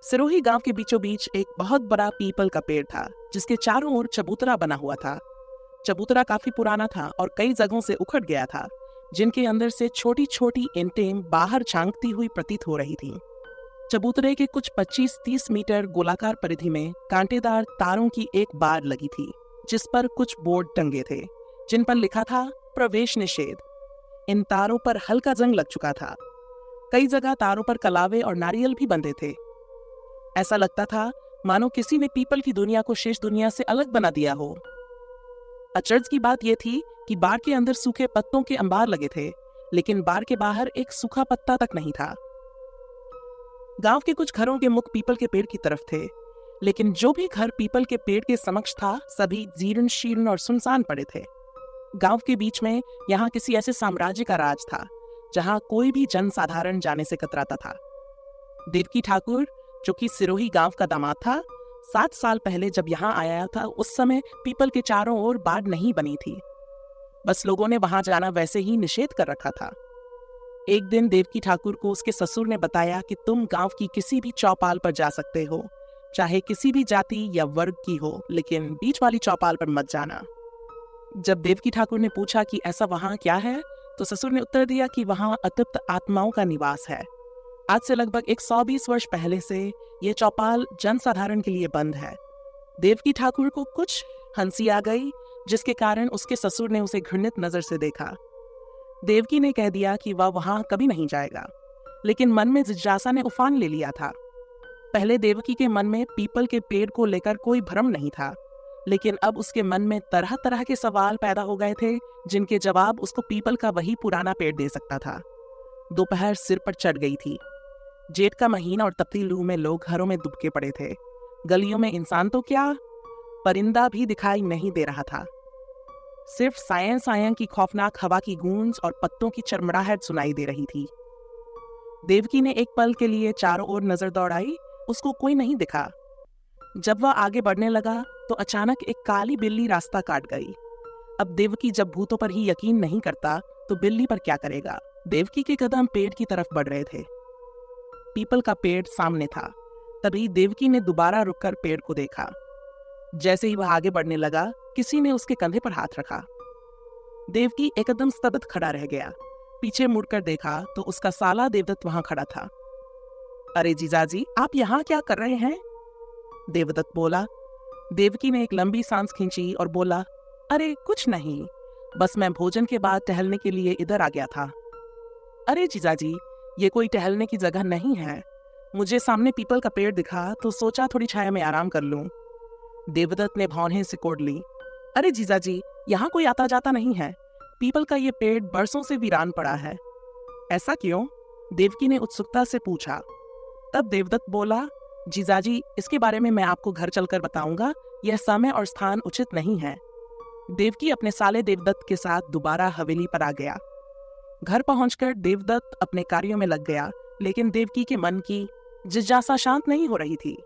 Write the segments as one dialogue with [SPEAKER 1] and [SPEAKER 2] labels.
[SPEAKER 1] सिरोही गांव के बीचों बीच एक बहुत बड़ा पीपल का पेड़ था जिसके चारों ओर चबूतरा बना हुआ था। चबूतरा काफी पुराना था और कई जगहों से उखड़ गया था, जिनके अंदर से छोटी छोटी ईंटें बाहर झांकती हुई प्रतीत हो रही थीं। चबूतरे के कुछ 25-30 मीटर गोलाकार परिधि में कांटेदार तारों की एक बाड़ लगी थी, जिस पर कुछ बोर्ड टंगे थे जिन पर लिखा था प्रवेश निषेध। इन तारों पर हल्का जंग लग चुका था। कई जगह तारों पर कलावे और नारियल भी बंधे थे। ऐसा लगता था मानो किसी ने पीपल की दुनिया को शेष दुनिया से अलग बना दिया हो। अचरज की बात यह थी कि बाड़ के अंदर सूखे पत्तों के अंबार लगे थे, लेकिन बाड़ के बाहर एक सूखा पत्ता तक नहीं था। गांव के कुछ घरों के मुख पीपल के पेड़ की तरफ थे, लेकिन जो भी घर पीपल के पेड़ के समक्ष था सभी जीर्ण शीर्ण और सुनसान पड़े थे। गांव के बीच में यहाँ किसी ऐसे साम्राज्य का राज था जहाँ कोई भी जनसाधारण जाने से कतराता था। देवकी ठाकुर, जो कि सिरोही गांव का दामाद था, 7 साल पहले जब यहाँ आया था उस समय पीपल के चारों ओर बाड़ नहीं बनी थी। बस लोगों ने वहां जाना वैसे ही निषेध कर रखा था। एक दिन देवकी ठाकुर को उसके ससुर ने बताया कि तुम गांव की किसी भी चौपाल पर जा सकते हो, चाहे किसी भी जाति या वर्ग की हो, लेकिन बीच वाली चौपाल पर मत जाना। जब देवकी ठाकुर ने पूछा कि ऐसा वहां क्या है, तो ससुर ने उत्तर दिया कि वहां अतृप्त आत्माओं का निवास है। आज से लगभग 120 वर्ष पहले से ये चौपाल जनसाधारण के लिए बंद है। देवकी ठाकुर को कुछ हंसी आ गई, जिसके कारण उसके ससुर ने उसे घृणित नजर से देखा। देवकी ने कह दिया कि वह वहां कभी नहीं जाएगा, लेकिन मन में जिज्ञासा ने उफान ले लिया था। पहले देवकी के मन में पीपल के पेड़ को लेकर कोई भ्रम नहीं था, लेकिन अब उसके मन में तरह तरह के सवाल पैदा हो गए थे, जिनके जवाब उसको पीपल का वही पुराना पेड़ दे सकता था। दोपहर सिर पर चढ़ गई थी। जेठ का महीना और तपती लू में लोग घरों में दुबके पड़े थे। गलियों में इंसान तो क्या, परिंदा भी दिखाई नहीं दे रहा था। सिर्फ सायं सायं की खौफनाक हवा की गूंज और पत्तों की चरमराहट सुनाई दे रही थी। देवकी ने एक पल के लिए चारों ओर नजर दौड़ाई, उसको कोई नहीं दिखा। जब वह आगे बढ़ने लगा तो अचानक एक काली बिल्ली रास्ता काट गई। अब देवकी जब भूतों पर ही यकीन नहीं करता तो बिल्ली पर क्या करेगा। देवकी के कदम पेड़ की तरफ बढ़ रहे थे। पीपल का पेड़ सामने था। तभी देवकी ने दोबारा रुककर पेड़ को देखा। जैसे ही वह आगे बढ़ने लगा, किसी ने उसके कंधे पर हाथ रखा। देवकी एकदम स्तब्ध खड़ा रह गया। पीछे मुड़कर देखा तो उसका साला देवदत्त वहां खड़ा था। अरे जीजाजी, आप यहाँ क्या कर रहे हैं? देवदत्त बोला। देवकी ने एक लंबी सांस खींची और बोला, अरे कुछ नहीं, बस मैं भोजन के बाद टहलने के लिए इधर आ गया था। अरे जीजाजी, ये कोई टहलने की जगह नहीं है। मुझे सामने पीपल का पेड़ दिखा तो सोचा थोड़ी छाया में आराम कर लूं। देवदत्त ने भौहें सिकोड़ ली। अरे जीजाजी, यहाँ कोई आता जाता नहीं है। पीपल का ये पेड़ बरसों से वीरान पड़ा है। ऐसा क्यों? देवकी ने उत्सुकता से पूछा। तब देवदत्त बोला, जीजाजी, इसके बारे में मैं आपको घर चलकर बताऊंगा। यह समय और स्थान उचित नहीं है। देवकी अपने साले देवदत्त के साथ दोबारा हवेली पर आ गया। घर पहुंचकर देवदत्त अपने कार्यों में लग गया, लेकिन देवकी के मन की जिज्ञासा शांत नहीं हो रही थी।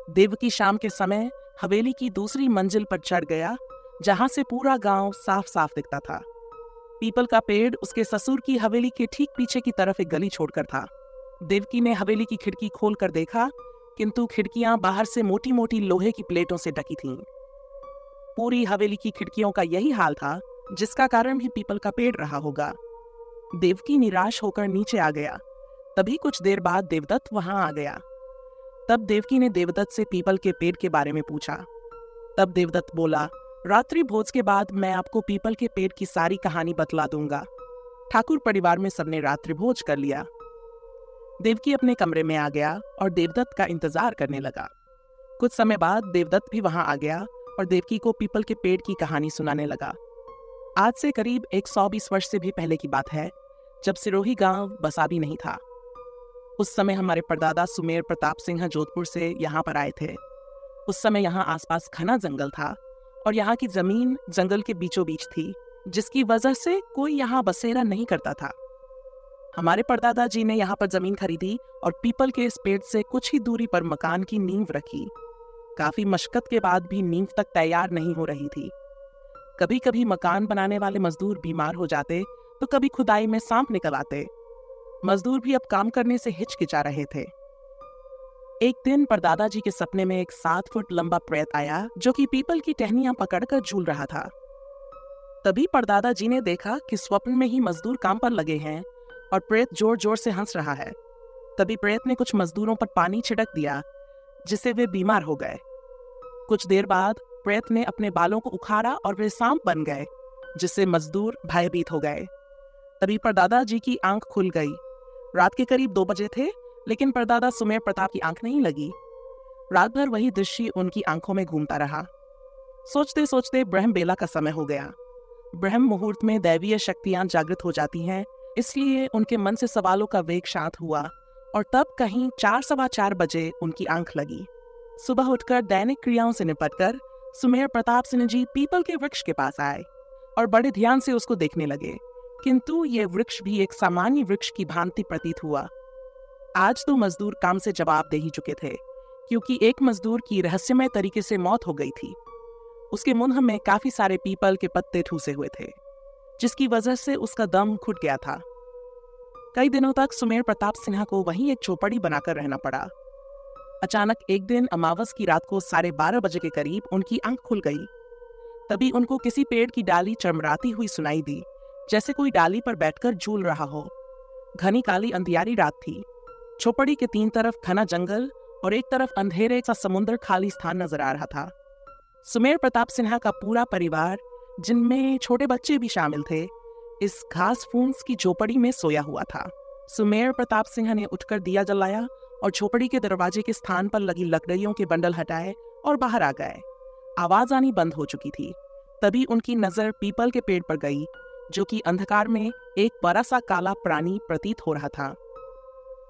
[SPEAKER 1] देवकी शाम के समय हवेली की दूसरी मंजिल पर चढ़ गया, जहां से पूरा गांव साफ साफ दिखता था। पीपल का पेड़ उसके ससुर की हवेली के ठीक पीछे की तरफ एक गली छोड़कर था। देवकी ने हवेली की खिड़की खोलकर देखा, किंतु खिड़कियां बाहर से मोटी मोटी लोहे की प्लेटों से ढकी थीं। पूरी हवेली की खिड़कियों का यही हाल था, जिसका कारण भी पीपल का पेड़ रहा होगा। देवकी निराश होकर नीचे आ गया। तभी कुछ देर बाद देवदत्त वहां आ गया। तब देवकी ने देवदत्त से पीपल के पेड़ के बारे में पूछा। तब देवदत्त बोला, रात्रि भोज के बाद मैं आपको पीपल के पेड़ की सारी कहानी बतला दूंगा। ठाकुर परिवार में सबने रात्रि भोज कर लिया। देवकी अपने कमरे में आ गया और देवदत्त का इंतजार करने लगा। कुछ समय बाद देवदत्त भी वहां आ गया और देवकी को पीपल के पेड़ की कहानी सुनाने लगा। आज से करीब 120 वर्ष से भी पहले की बात है, जब सिरोही गांव बसा भी नहीं था। उस समय हमारे परदादा सुमेर प्रताप सिंह जोधपुर से यहाँ पर आए थे। उस समय यहाँ आसपास घना जंगल था और यहाँ की जमीन जंगल के बीचों बीच थी, जिसकी वजह से कोई यहाँ बसेरा नहीं करता था। हमारे परदादा जी ने यहाँ पर जमीन खरीदी और पीपल के इस पेड़ से कुछ ही दूरी पर मकान की नींव रखी। काफी मशक्कत के बाद भी नींव तक तैयार नहीं हो रही थी। कभी कभी मकान बनाने वाले मजदूर बीमार हो जाते तो कभी खुदाई में सांप निकल आते। मजदूर भी अब काम करने से हिचकिचा रहे थे। एक दिन परदादा जी के सपने में एक 7 फुट लंबा प्रेत आया जो कि पीपल की टहनियां पकड़कर झूल रहा था। तभी परदादा जी ने देखा कि स्वप्न में ही मजदूर काम पर लगे हैं और प्रेत जोर जोर से हंस रहा है। तभी प्रेत ने कुछ मजदूरों पर पानी छिड़क दिया जिससे वे बीमार हो गए। कुछ देर बाद प्रेत ने अपने बालों को उखाड़ा और वे सांप बन गए, जिससे मजदूर भयभीत हो गए। तभी परदादा जी की आंख खुल गई। रात के करीब 2 बजे थे, लेकिन परदादा सुमेर प्रताप की आंख नहीं लगी। रात भर वही दृश्य उनकी आंखों में घूमता रहा। सोचते सोचते ब्रह्म बेला का समय हो गया। ब्रह्म मुहूर्त में दैवीय शक्तियां जागृत हो जाती हैं, इसलिए उनके मन से सवालों का वेग शांत हुआ और तब कहीं 4 सवा 4 बजे उनकी आंख लगी। सुबह उठकर दैनिक क्रियाओं से निपटकर सुमेर प्रताप सिंह जी पीपल के वृक्ष के पास आए और बड़े ध्यान से उसको देखने लगे, किंतु ये वृक्ष भी एक सामान्य वृक्ष की भांति प्रतीत हुआ। आज तो मजदूर काम से जवाब दे ही चुके थे, क्योंकि एक मजदूर की रहस्यमय तरीके से मौत हो गई थी। उसके मुंह में काफी सारे पीपल के पत्ते ठूसे हुए थे, जिसकी वजह से उसका दम घुट गया था। कई दिनों तक सुमेर प्रताप सिन्हा को वहीं एक चौपड़ी बनाकर रहना पड़ा। अचानक एक दिन अमावस की रात को 12:30 बजे के करीब उनकी आंख खुल गई। तभी उनको किसी पेड़ की डाली चरमराती हुई सुनाई दी, जैसे कोई डाली पर बैठकर झूल रहा हो। घनी काली अंधियारी रात थी। चौपड़ी के 3 तरफ घना जंगल और एक तरफ अंधेरे सा समुद्र खाली स्थान नजर आ रहा था। सुमेर प्रताप सिन्हा का पूरा परिवार, जिनमें छोटे बच्चे भी शामिल थे, इस घास फूस की झोपड़ी में सोया हुआ था। सुमेर प्रताप सिंह ने उठकर दिया जलाया और झोपड़ी के दरवाजे के स्थान पर लगी लकड़ियों के बंडल हटाए और बाहर आ गए। आवाज आनी बंद हो चुकी थी। तभी उनकी नजर पीपल के पेड़ पर गई, जो कि अंधकार में एक बड़ा सा काला प्राणी प्रतीत हो रहा था।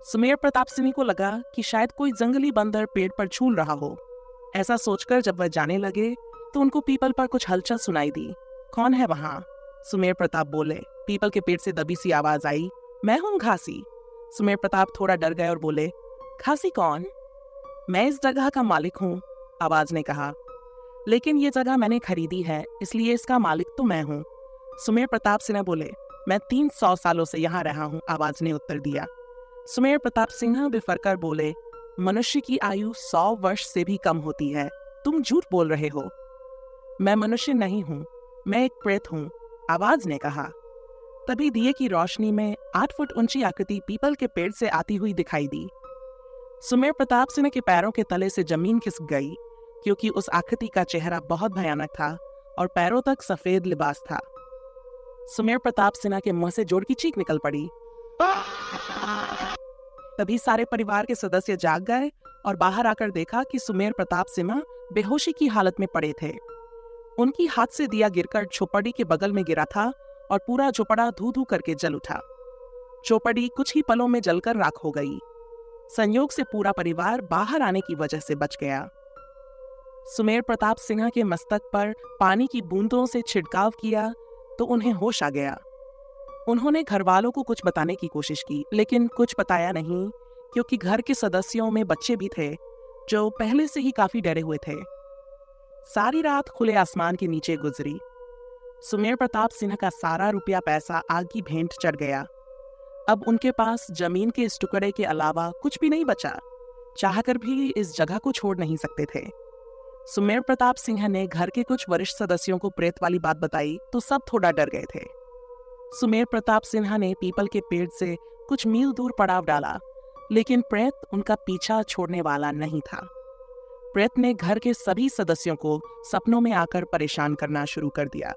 [SPEAKER 1] सुमेर प्रताप सिंह को लगा कि शायद कोई जंगली बंदर पेड़ पर झूल रहा हो। ऐसा सोचकर जब वह जाने लगे तो उनको पीपल पर कुछ हलचल सुनाई दी। कौन है वहां? सुमेर प्रताप बोले। पीपल के पेड़ से दबी सी आवाज आई, मैं हूं घासी। सुमेर प्रताप थोड़ा डर गए और बोले, घासी कौन? मैं इस जगह का मालिक हूँ, आवाज ने कहा। लेकिन ये जगह मैंने खरीदी है, इसलिए इसका मालिक तो मैं हूँ। सुमेर प्रताप सिंह बोले, मैं 300 सालों से यहाँ रहा हूँ, आवाज ने उत्तर दिया। सुमेर प्रताप सिंह बिफरकर बोले, मनुष्य की आयु 100 वर्ष से भी कम होती है, तुम झूठ बोल रहे हो। मैं मनुष्य नहीं हूँ, मैं एक प्रेत हूँ, आवाज ने कहा। तभी दिए की रोशनी में 8 फुट ऊंची आकृति पीपल के पेड़ से आती हुई दिखाई दी। सुमेर प्रताप सिंह के पैरों के तले से जमीन खिसक गई, क्योंकि उस आकृति का चेहरा बहुत भयानक था और पैरों तक सफेद लिबास था। सुमेर प्रताप सिन्हा के मुंह से जोर की चीख निकल पड़ी। तभी सारे परिवार के सदस्य जाग गए और बाहर आकर देखा कि सुमेर प्रताप सिन्हा बेहोशी की हालत में पड़े थे। उनकी हाथ से दिया गिरकर झोपड़ी के बगल में गिरा था और पूरा झोपड़ा धू धू करके जल उठा। चौपड़ी कुछ ही पलों में जलकर राख हो गई। संयोग से पूरा परिवार बाहर आने की वजह से बच गया। सुमेर प्रताप सिन्हा के मस्तक पर पानी की बूंदों से छिड़काव किया तो उन्हें होश आ गया। उन्होंने घर वालों को कुछ बताने की कोशिश की, लेकिन कुछ बताया नहीं, क्योंकि घर के सदस्यों में बच्चे भी थे जो पहले से ही काफी डरे हुए थे। सारी रात खुले आसमान के नीचे गुजरी। सुमेर प्रताप सिन्हा का सारा रुपया पैसा आग की भेंट चढ़ गया। अब उनके पास जमीन के इस टुकड़े के अलावा कुछ भी नहीं बचा। चाहकर भी इस जगह को छोड़ नहीं सकते थे। सुमेर प्रताप सिंह ने घर के कुछ वरिष्ठ सदस्यों को प्रेत वाली बात बताई तो सब थोड़ा डर गए थे। सुमेर प्रताप सिन्हा ने पीपल के पेड़ से कुछ मील दूर पड़ाव डाला, लेकिन प्रेत उनका पीछा छोड़ने वाला नहीं था। प्रेत ने घर के सभी सदस्यों को सपनों में आकर परेशान करना शुरू कर दिया।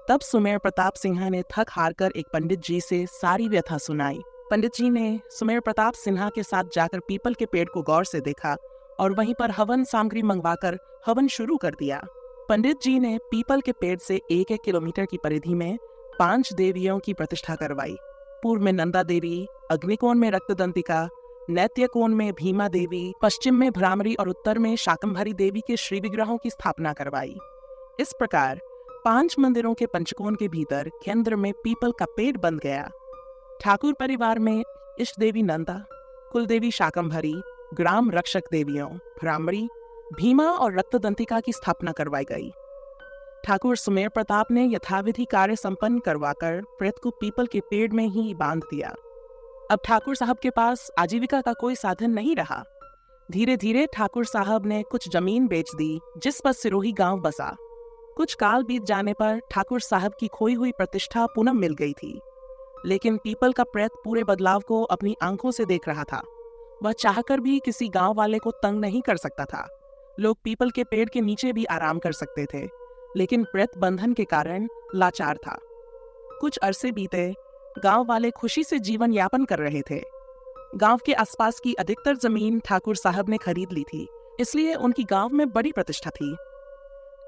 [SPEAKER 1] तब सुमेर प्रताप सिन्हा ने थक हार कर एक पंडित जी से सारी व्यथा सुनाई। पंडित जी ने सुमेर प्रताप सिन्हा के साथ जाकर पीपल के पेड़ को गौर से देखा और वहीं पर हवन सामग्री मंगवाकर हवन शुरू कर दिया। पंडित जी ने पीपल के पेड़ से 1-1 किलोमीटर की परिधि में 5 देवियों की प्रतिष्ठा करवाई। पूर्व में नंदा देवी, अग्निकोण में रक्तदंतिका, नैत्य कोण में भीमा देवी, पश्चिम में भ्रामरी और उत्तर में शाकंभरी देवी के श्री विग्रहों की स्थापना करवाई। इस प्रकार 5 मंदिरों के पंचकोण के भीतर केंद्र में पीपल का पेड़ बन गया। ठाकुर परिवार में इष्ट देवी नंदा, कुलदेवी शाकंभरी, ग्राम रक्षक देवियों भ्रामरी, भीमा और रक्तदंतिका की स्थापना करवाई गई। ठाकुर सुमेर प्रताप ने यथाविधि कार्य संपन्न करवाकर प्रेत को पीपल के पेड़ में ही बांध दिया। अब ठाकुर साहब के पास आजीविका का कोई साधन नहीं रहा। धीरे धीरे ठाकुर साहब ने कुछ जमीन बेच दी, जिस पर सिरोही गांव बसा। कुछ काल बीत जाने पर ठाकुर साहब की खोई हुई प्रतिष्ठा पुनः मिल गई थी, लेकिन पीपल का प्रेत पूरे बदलाव को अपनी आंखों से देख रहा था। वह चाहकर भी किसी गांव वाले को तंग नहीं कर सकता था। लोग पीपल के पेड़ के नीचे भी आराम कर सकते थे, लेकिन प्रेत बंधन के कारण लाचार था। कुछ अरसे बीते, गांव वाले खुशी से जीवन यापन कर रहे थे। गांव के आसपास की अधिकतर जमीन ठाकुर साहब ने खरीद ली थी, इसलिए उनकी गांव में बड़ी प्रतिष्ठा थी।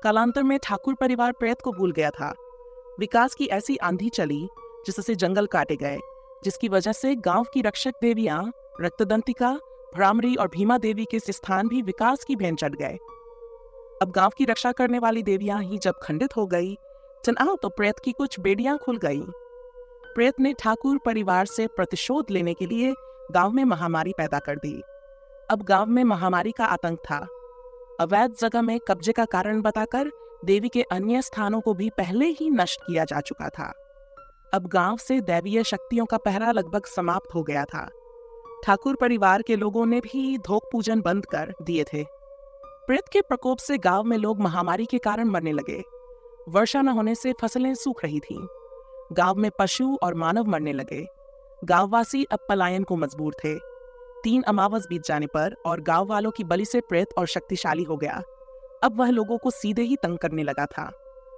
[SPEAKER 1] कालांतर में ठाकुर परिवार प्रेत को भूल गया था। विकास की ऐसी आंधी चली जिससे जंगल काटे गए, जिसकी वजह से गांव की रक्षक देवियां रक्तदंतिका, भ्रामरी और भीमा देवी के स्थान भी विकास की भेंट चढ़ गए। अब गांव की रक्षा करने वाली देवियां ही जब खंडित हो गई, चुनाव तो प्रेत की कुछ बेड़ियां खुल गईं। प्रेत ने ठाकुर परिवार से प्रतिशोध लेने के लिए गांव में महामारी पैदा कर दी। अब गांव में महामारी का आतंक था। अवैध जगह में कब्जे का कारण बताकर देवी के अन्य स्थानों को भी पहले ही नष्ट किया जा चुका था। अब गांव से दैवीय शक्तियों का पहरा लगभग समाप्त हो गया था। ठाकुर परिवार के लोगों ने भी धोक पूजन बंद कर दिए थे। प्रेत के प्रकोप से गांव में लोग महामारी के कारण मरने लगे। वर्षा न होने से फसलें सूख रही थीं। गांव में पशु और मानव मरने लगे। गांववासी अब पलायन को मजबूर थे। 3 अमावस बीत जाने पर और गांव वालों की बलि से प्रेत और शक्तिशाली हो गया। अब वह लोगों को सीधे ही तंग करने लगा था।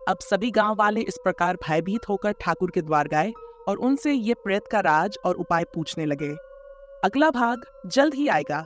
[SPEAKER 1] अब सभी गांव वाले इस प्रकार भयभीत होकर ठाकुर के द्वार गए और उनसे ये प्रेत का राज और उपाय पूछने लगे। अगला भाग जल्द ही आएगा।